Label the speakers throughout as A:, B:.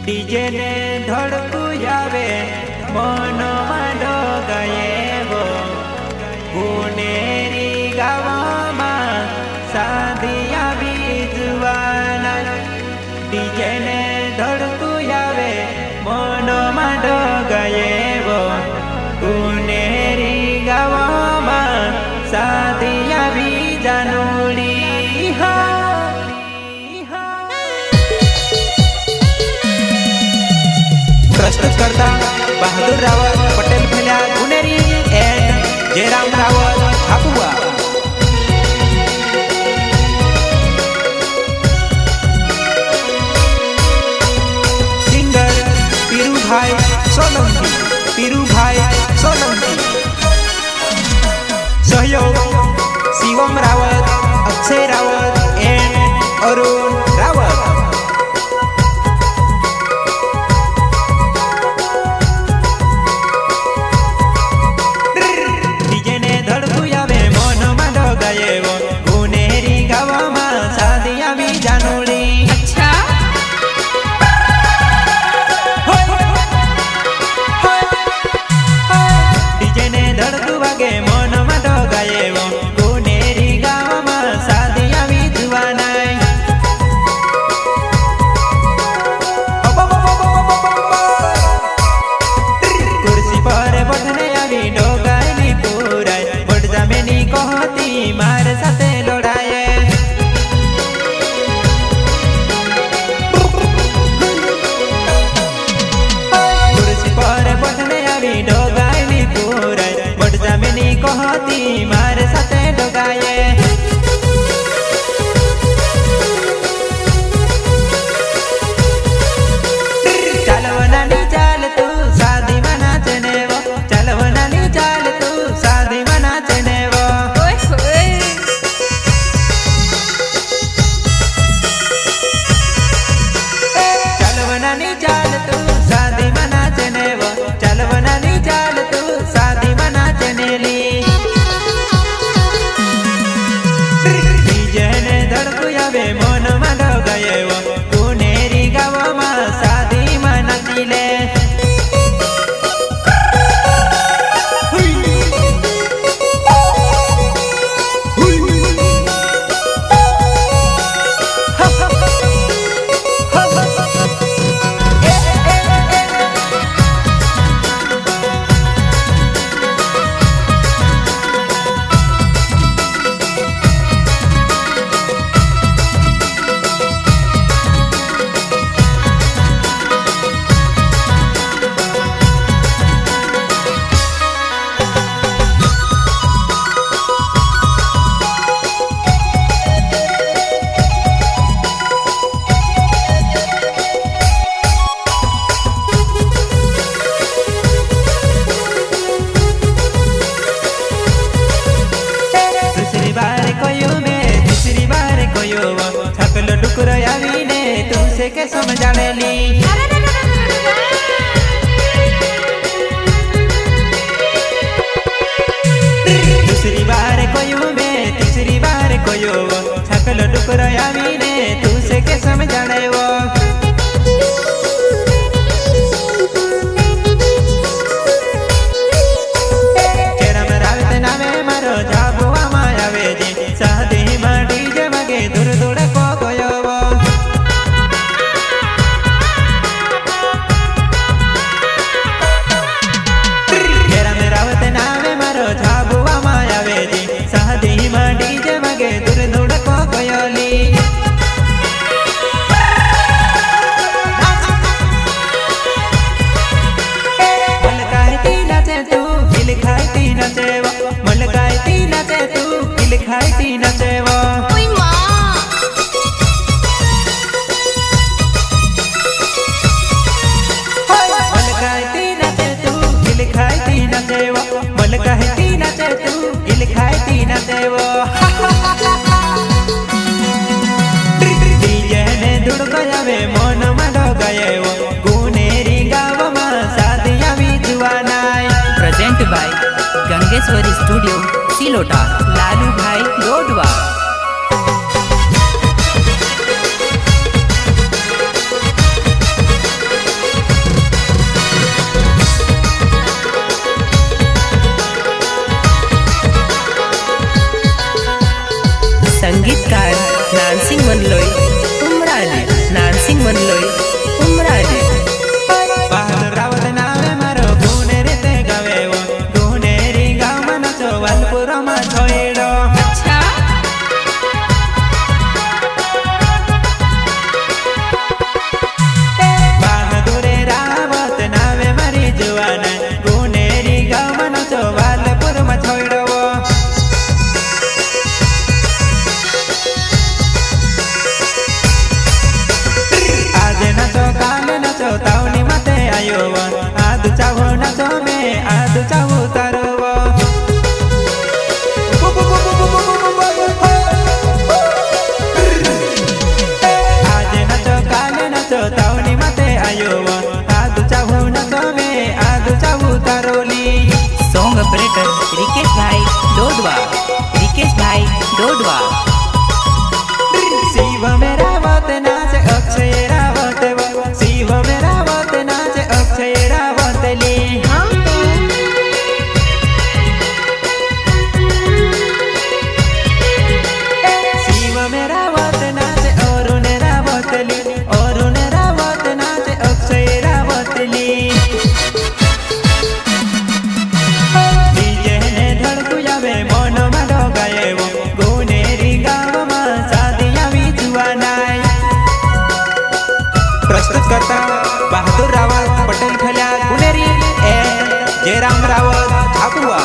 A: DJ ने धड़कू जावे मन माडो गए वो पुनेरी गावा सादिया बीजवाना डीजे ने धड़कू जावे मन माडो गए वो पुनेरी गावा सादिया बीजानुड़ी प्रस्तुत करता बहादुर रावत पटेल भल्या पुनेरी एंड जयराम रावत हापुआ सिंगर पीरू भाई सोलंकी सहयोग शिवम रावत अक्षय रावत एंड अरुण रावत कहती मारे साथे डोगाए चलवना नी चाल तू शादी मना चने वो चलवना नी चाल तू शादी मना चने वो चलवना नी चाल तू शादी मना चने वो चलवना नी चाल तू शादी मना चने ली मन माडो गए वो पुनेरी गावा शादी मनाचिले तुमसे के समझाने ली दूसरी बार कोयो में तीसरी बार कोयो छकल डुकराया ने तुमसे के समझाने वो चेरम रावत नामे मारो जाबुआ माया वेजी सादी माडी जे मगे दूर दूर को गयो खाई नचे वो मल खाई नचे तू गिल खाई नचे वो मल खाई नचे तू गिल खाई नचे वो डीजे ने धुड़ गया वे मन माडो गए वो पुनेरी गावा शादियां बीजवाना
B: present by Gangeshwari Studio Silota Lalu bhai Dodwa. संगीतकार नानसिंग मनलोय उमराले नानसिंग मनलोय उमराले
A: बहादुर रावत नावे मारो गुनेरी ते गावे वो गुनेरी गाव में नाचो वालपुर में छोड़ो
B: अच्छा
A: बहादुर रावत नावे मारी जुआन गुनेरी गाव में नाचो वालपुर में छोड़ो आज नाचो काल नाचो तावनी माते आयो आदु चाहो नाचो में आदु चाहो तारो आज नाचो काल नाचो तावनी माते आयो आदु चाहो नाचो में आदु चाहो तारोली
B: सॉन्ग ऑपरेटर रिकेश भाई डोडवा
A: शिव मेरा वत नाच अक्षय रावत शिव मेरा वत नाच अक्षय रावत ली शिव मेरा वत नाच अरुण रावत ली अरुण रावत नाच अक्षय रावत ली डीजे ने धड़कू जावे मन माडो गाये वो गुनेरी गाव में सादिया भी जुआनाय प्रस्तुत करता बहादुर रावत पटेल खल्या गुनेरी एंड जयराम रावत झाबुआ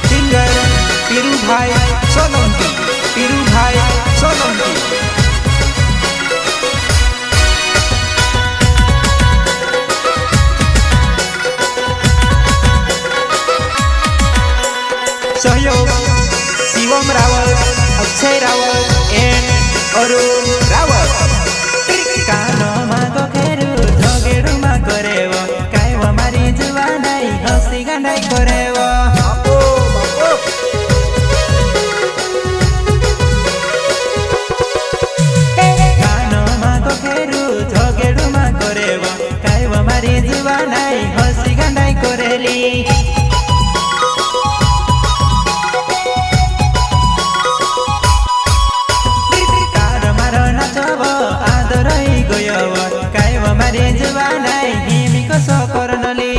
A: सिंगर पीरू भाई सोलंकी सहयोग शिवम रावत अक्षय रावत एंड अरुण रावत कानो मागो खेरू झगेरू मा करेव काय वो मारी जुवानाई हसी गांडाई करेव कानो मागो खेरू झगेरू मा करेव काय वो मारी जुवानाई हसी गांडाई करेली काय वो मारी जुवानाई हिमी कसो करनली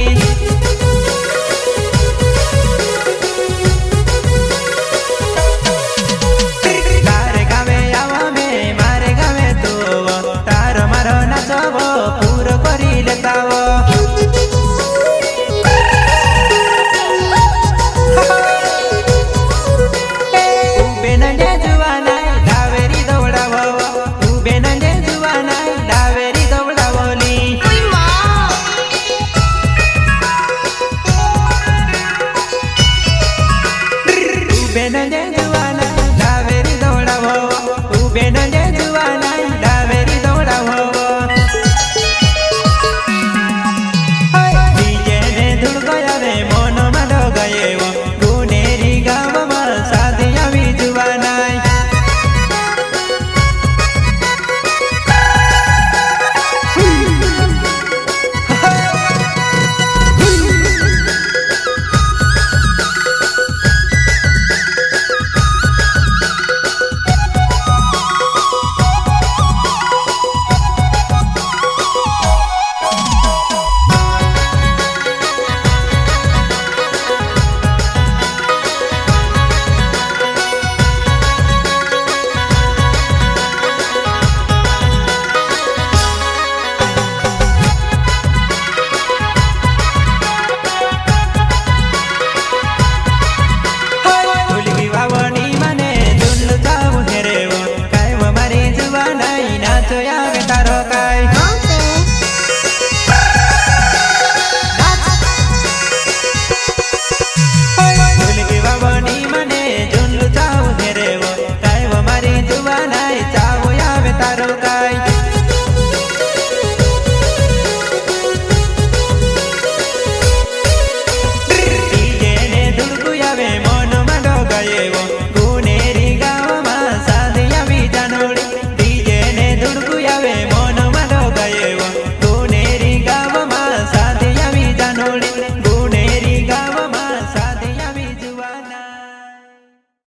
A: तारे गावे आवा में मारे गावे तो तारो मारो नाचो पूरो करी लेताव